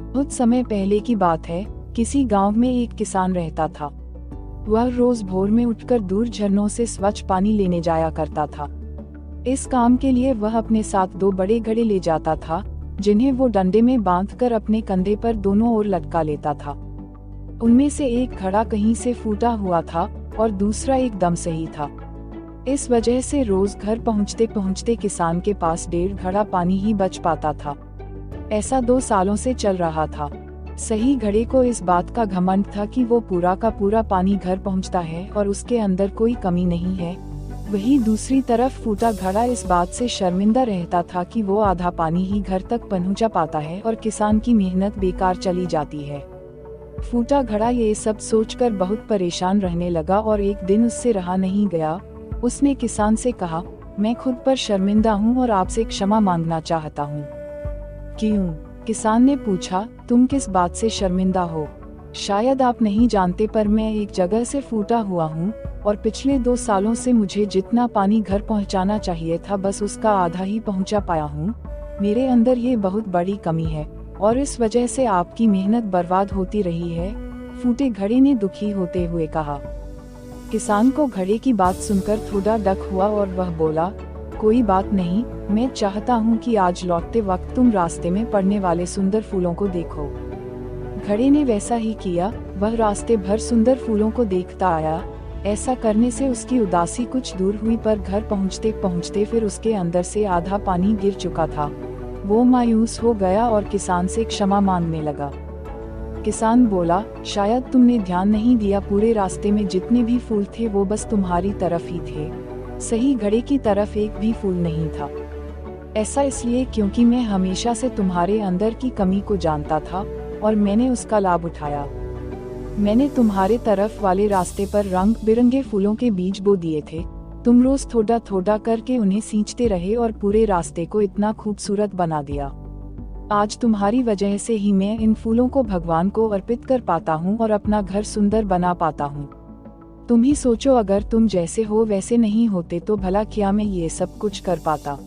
बहुत समय पहले की बात है, किसी गांव में एक किसान रहता था। वह रोज भोर में उठकर दूर झरनों से स्वच्छ पानी लेने जाया करता था। इस काम के लिए वह अपने साथ 2 बड़े घड़े ले जाता था, जिन्हें वो डंडे में बांधकर अपने कंधे पर दोनों ओर लटका लेता था। उनमें से एक घड़ा कहीं से फूटा हुआ था और दूसरा एकदम सही था। इस वजह से रोज घर पहुंचते पहुंचते किसान के पास 1.5 घड़ा पानी ही बच पाता था। ऐसा 2 सालों से चल रहा था। सही घड़े को इस बात का घमंड था कि वो पूरा का पूरा पानी घर पहुंचता है और उसके अंदर कोई कमी नहीं है। वही दूसरी तरफ फूटा घड़ा इस बात से शर्मिंदा रहता था कि वो आधा पानी ही घर तक पहुंचा पाता है और किसान की मेहनत बेकार चली जाती है। फूटा घड़ा ये सब सोचकर बहुत परेशान रहने लगा और एक दिन उससे रहा नहीं गया। उसने किसान से कहा, मैं खुद पर शर्मिंदा हूँ और आपसे क्षमा मांगना चाहता हूँ। क्यों? किसान ने पूछा, तुम किस बात से शर्मिंदा हो? शायद आप नहीं जानते, पर मैं एक जगह से फूटा हुआ हूँ और पिछले 2 सालों से मुझे जितना पानी घर पहुँचाना चाहिए था बस उसका आधा ही पहुँचा पाया हूँ। मेरे अंदर ये बहुत बड़ी कमी है और इस वजह से आपकी मेहनत बर्बाद होती रही है। फूटे घड़े ने दुखी होते हुए कहा। किसान को घड़े की बात सुनकर थोड़ा डक हुआ और वह बोला, कोई बात नहीं, मैं चाहता हूँ कि आज लौटते वक्त तुम रास्ते में पड़ने वाले सुंदर फूलों को देखो। घड़े ने वैसा ही किया। वह रास्ते भर सुंदर फूलों को देखता आया। ऐसा करने से उसकी उदासी कुछ दूर हुई, पर घर पहुँचते पहुँचते फिर उसके अंदर से आधा पानी गिर चुका था। वो मायूस हो गया और किसान से क्षमा मांगने लगा। किसान बोला, शायद तुमने ध्यान नहीं दिया, पूरे रास्ते में जितने भी फूल थे वो बस तुम्हारी तरफ ही थे। सही घड़े की तरफ एक भी फूल नहीं था। ऐसा इसलिए क्योंकि मैं हमेशा से तुम्हारे अंदर की कमी को जानता था और मैंने उसका लाभ उठाया। मैंने तुम्हारे तरफ वाले रास्ते पर रंग बिरंगे फूलों के बीज बो दिए थे। तुम रोज थोड़ा थोड़ा करके उन्हें सींचते रहे और पूरे रास्ते को इतना खूबसूरत बना दिया। आज तुम्हारी वजह से ही मैं इन फूलों को भगवान को अर्पित कर पाता हूँ और अपना घर सुंदर बना पाता हूँ। तुम ही सोचो, अगर तुम जैसे हो वैसे नहीं होते तो भला क्या मैं ये सब कुछ कर पाता।